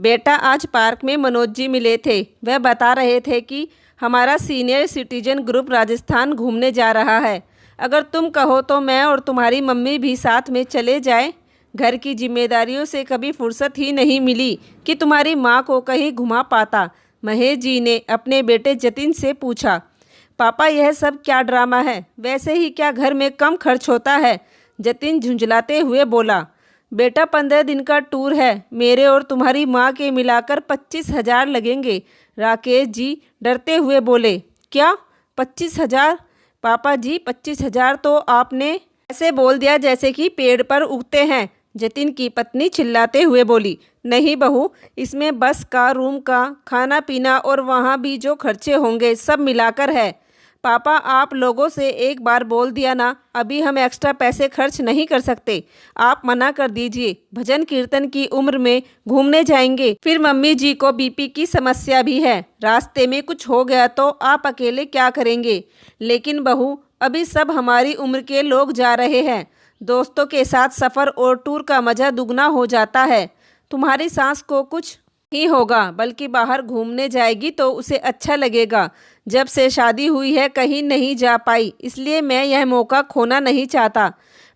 बेटा, आज पार्क में मनोज जी मिले थे। वह बता रहे थे कि हमारा सीनियर सिटीजन ग्रुप राजस्थान घूमने जा रहा है। अगर तुम कहो तो मैं और तुम्हारी मम्मी भी साथ में चले जाएं। घर की जिम्मेदारियों से कभी फुर्सत ही नहीं मिली कि तुम्हारी माँ को कहीं घुमा पाता। महेश जी ने अपने बेटे जतिन से पूछा। पापा, यह सब क्या ड्रामा है? वैसे ही क्या घर में कम खर्च होता है? जतिन झुंझलाते हुए बोला। बेटा, 15 दिन का टूर है। मेरे और तुम्हारी माँ के मिलाकर 25,000 लगेंगे। राकेश जी डरते हुए बोले। क्या 25,000? पापा जी, 25,000 तो आपने ऐसे बोल दिया जैसे कि पेड़ पर उगते हैं। जतिन की पत्नी चिल्लाते हुए बोली। नहीं बहू, इसमें बस का, रूम का, खाना पीना और वहाँ भी जो खर्चे होंगे सब मिलाकर है। पापा, आप लोगों से एक बार बोल दिया ना, अभी हम एक्स्ट्रा पैसे खर्च नहीं कर सकते। आप मना कर दीजिए। भजन कीर्तन की उम्र में घूमने जाएंगे, फिर मम्मी जी को बीपी की समस्या भी है। रास्ते में कुछ हो गया तो आप अकेले क्या करेंगे? लेकिन बहू, अभी सब हमारी उम्र के लोग जा रहे हैं। दोस्तों के साथ सफ़र और टूर का मज़ा दुगना हो जाता है। तुम्हारी सास को कुछ ही होगा, बल्कि बाहर घूमने जाएगी तो उसे अच्छा लगेगा। जब से शादी हुई है कहीं नहीं जा पाई, इसलिए मैं यह मौका खोना नहीं चाहता।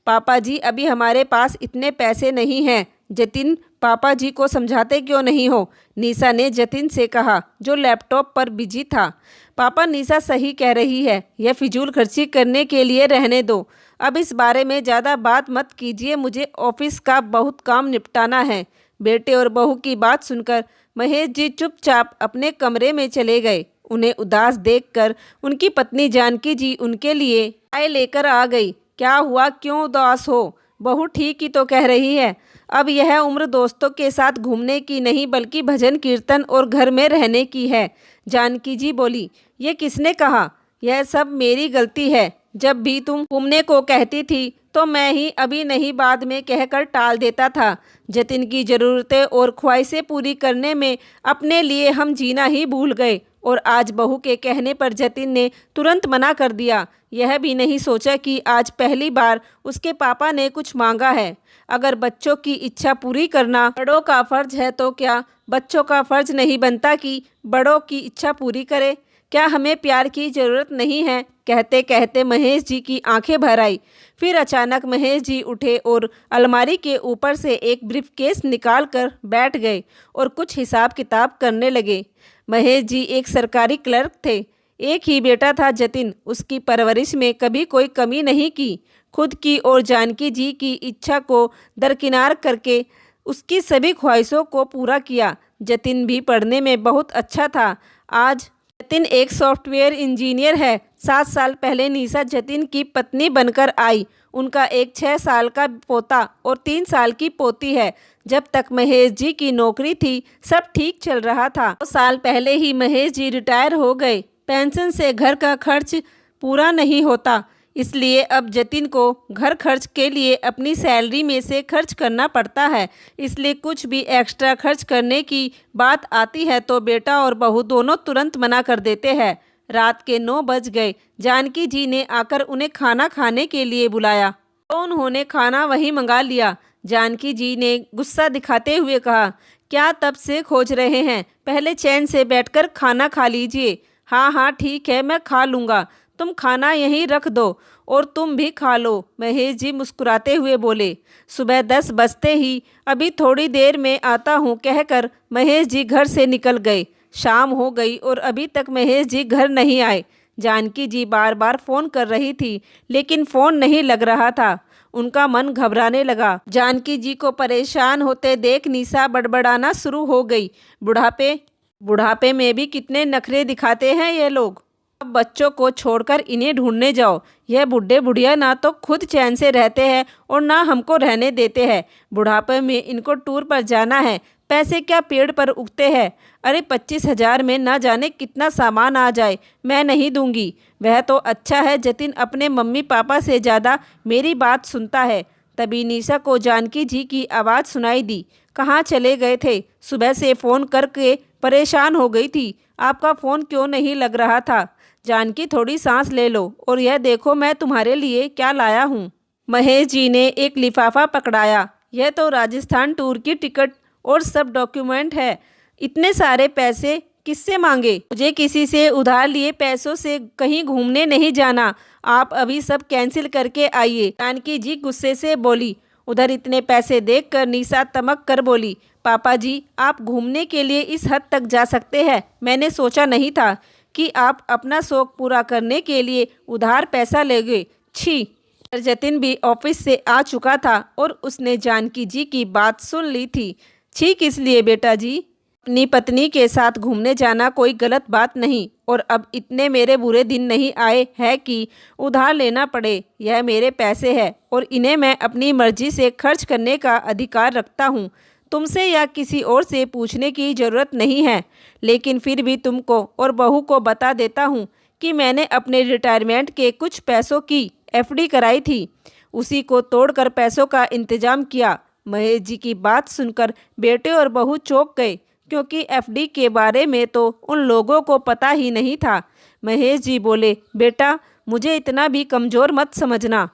पापा जी, अभी हमारे पास इतने पैसे नहीं हैं। जतिन, पापा जी को समझाते क्यों नहीं हो? निशा ने जतिन से कहा, जो लैपटॉप पर बिजी था। पापा, निशा सही कह रही है। यह फिजूल खर्ची करने के लिए रहने दो। अब इस बारे में ज़्यादा बात मत कीजिए, मुझे ऑफिस का बहुत काम निपटाना है। बेटे और बहू की बात सुनकर महेश जी चुपचाप अपने कमरे में चले गए। उन्हें उदास देखकर उनकी पत्नी जानकी जी उनके लिए चाय लेकर आ गई। क्या हुआ, क्यों उदास हो? बहू ठीक ही तो कह रही है। अब यह उम्र दोस्तों के साथ घूमने की नहीं, बल्कि भजन कीर्तन और घर में रहने की है। जानकी जी बोली। ये किसने कहा? यह सब मेरी गलती है। जब भी तुम घूमने को कहती थी तो मैं ही अभी नहीं बाद में कहकर टाल देता था। जतिन की ज़रूरतें और ख्वाहिशें पूरी करने में अपने लिए हम जीना ही भूल गए, और आज बहू के कहने पर जतिन ने तुरंत मना कर दिया। यह भी नहीं सोचा कि आज पहली बार उसके पापा ने कुछ मांगा है। अगर बच्चों की इच्छा पूरी करना बड़ों का फर्ज है तो क्या बच्चों का फर्ज नहीं बनता कि बड़ों की इच्छा पूरी करे? क्या हमें प्यार की ज़रूरत नहीं है? कहते कहते महेश जी की आंखें भर आई। फिर अचानक महेश जी उठे और अलमारी के ऊपर से एक ब्रीफकेस निकाल कर बैठ गए और कुछ हिसाब किताब करने लगे। महेश जी एक सरकारी क्लर्क थे। एक ही बेटा था जतिन। उसकी परवरिश में कभी कोई कमी नहीं की। खुद की और जानकी जी की इच्छा को दरकिनार करके उसकी सभी ख्वाहिशों को पूरा किया। जतिन भी पढ़ने में बहुत अच्छा था। आज जतिन एक सॉफ्टवेयर इंजीनियर है। 7 साल पहले निशा जतिन की पत्नी बनकर आई। उनका एक 6 साल का पोता और 3 साल की पोती है। जब तक महेश जी की नौकरी थी सब ठीक चल रहा था। 2 साल पहले ही महेश जी रिटायर हो गए। पेंशन से घर का खर्च पूरा नहीं होता, इसलिए अब जतिन को घर खर्च के लिए अपनी सैलरी में से खर्च करना पड़ता है। इसलिए कुछ भी एक्स्ट्रा खर्च करने की बात आती है तो बेटा और बहू दोनों तुरंत मना कर देते हैं। रात के 9 बज गए। जानकी जी ने आकर उन्हें खाना खाने के लिए बुलाया तो उन्होंने खाना वहीं मंगा लिया। जानकी जी ने गुस्सा दिखाते हुए कहा, क्या तब से खोज रहे हैं? पहले चैन से बैठकर खाना खा लीजिए। हाँ हाँ ठीक है, मैं खा लूँगा। तुम खाना यहीं रख दो और तुम भी खा लो। महेश जी मुस्कुराते हुए बोले। सुबह 10 बजते ही अभी थोड़ी देर में आता हूँ कहकर महेश जी घर से निकल गए। शाम हो गई और अभी तक महेश जी घर नहीं आए। जानकी जी बार बार फ़ोन कर रही थी, लेकिन फ़ोन नहीं लग रहा था। उनका मन घबराने लगा। जानकी जी को परेशान होते देख निशा बड़बड़ाना शुरू हो गई। बुढ़ापे में भी कितने नखरे दिखाते हैं ये लोग। अब बच्चों को छोड़कर इन्हें ढूंढने जाओ। यह बूढ़े बुढ़िया ना तो खुद चैन से रहते हैं और ना हमको रहने देते हैं। बुढ़ापे में इनको टूर पर जाना है। पैसे क्या पेड़ पर उगते हैं? अरे 25,000 में ना जाने कितना सामान आ जाए। मैं नहीं दूंगी। वह तो अच्छा है जतिन अपने मम्मी पापा से ज़्यादा मेरी बात सुनता है। तभी निशा को जानकी जी की आवाज़ सुनाई दी। कहाँ चले गए थे? सुबह से फ़ोन करके परेशान हो गई थी। आपका फ़ोन क्यों नहीं लग रहा था? जानकी, थोड़ी सांस ले लो और यह देखो मैं तुम्हारे लिए क्या लाया हूँ। महेश जी ने एक लिफाफा पकड़ाया। यह तो राजस्थान टूर की टिकट और सब डॉक्यूमेंट है। इतने सारे पैसे किससे मांगे? मुझे किसी से उधार लिए पैसों से कहीं घूमने नहीं जाना। आप अभी सब कैंसिल करके आइए। जानकी जी गुस्से से बोली। उधर इतने पैसे देखकर निशा तमक कर बोली, पापा जी आप घूमने के लिए इस हद तक जा सकते हैं। मैंने सोचा नहीं था कि आप अपना शौक पूरा करने के लिए उधार पैसा लेंगे। छी। जतिन भी ऑफिस से आ चुका था और उसने जानकी जी की बात सुन ली थी। छी किस लिए बेटा जी? अपनी पत्नी के साथ घूमने जाना कोई गलत बात नहीं, और अब इतने मेरे बुरे दिन नहीं आए हैं कि उधार लेना पड़े। यह मेरे पैसे हैं और इन्हें मैं अपनी मर्जी से खर्च करने का अधिकार रखता हूँ। तुमसे या किसी और से पूछने की ज़रूरत नहीं है। लेकिन फिर भी तुमको और बहू को बता देता हूँ कि मैंने अपने रिटायरमेंट के कुछ पैसों की एफडी कराई थी, उसी को तोड़कर पैसों का इंतजाम किया। महेश जी की बात सुनकर बेटे और बहू चौंक गए, क्योंकि एफडी के बारे में तो उन लोगों को पता ही नहीं था। महेश जी बोले, बेटा मुझे इतना भी कमज़ोर मत समझना।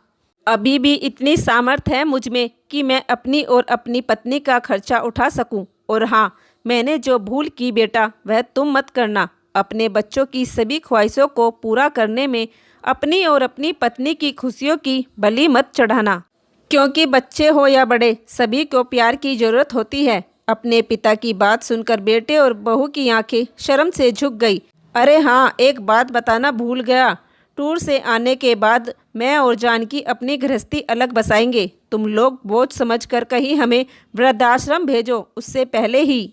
अभी भी इतनी सामर्थ्य है मुझ में कि मैं अपनी और अपनी पत्नी का खर्चा उठा सकूं। और हाँ, मैंने जो भूल की बेटा वह तुम मत करना। अपने बच्चों की सभी ख्वाहिशों को पूरा करने में अपनी और अपनी पत्नी की खुशियों की बलि मत चढ़ाना, क्योंकि बच्चे हो या बड़े सभी को प्यार की ज़रूरत होती है। अपने पिता की बात सुनकर बेटे और बहू की आंखें शर्म से झुक गई। अरे हाँ, एक बात बताना भूल गया। टूर से आने के बाद मैं और जानकी अपनी गृहस्थी अलग बसाएंगे। तुम लोग बोझ समझकर कहीं हमें वृद्धाश्रम भेजो, उससे पहले ही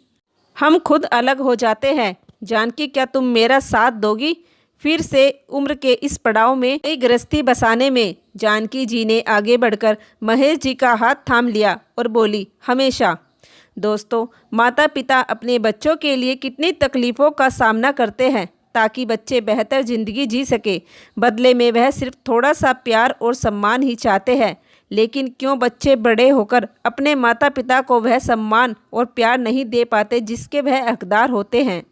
हम खुद अलग हो जाते हैं। जानकी, क्या तुम मेरा साथ दोगी फिर से उम्र के इस पड़ाव में नई गृहस्थी बसाने में? जानकी जी ने आगे बढ़कर महेश जी का हाथ थाम लिया और बोली, हमेशा। दोस्तों, माता पिता अपने बच्चों के लिए कितनी तकलीफ़ों का सामना करते हैं ताकि बच्चे बेहतर ज़िंदगी जी सके। बदले में वह सिर्फ थोड़ा सा प्यार और सम्मान ही चाहते हैं। लेकिन क्यों बच्चे बड़े होकर अपने माता पिता को वह सम्मान और प्यार नहीं दे पाते जिसके वह हकदार होते हैं?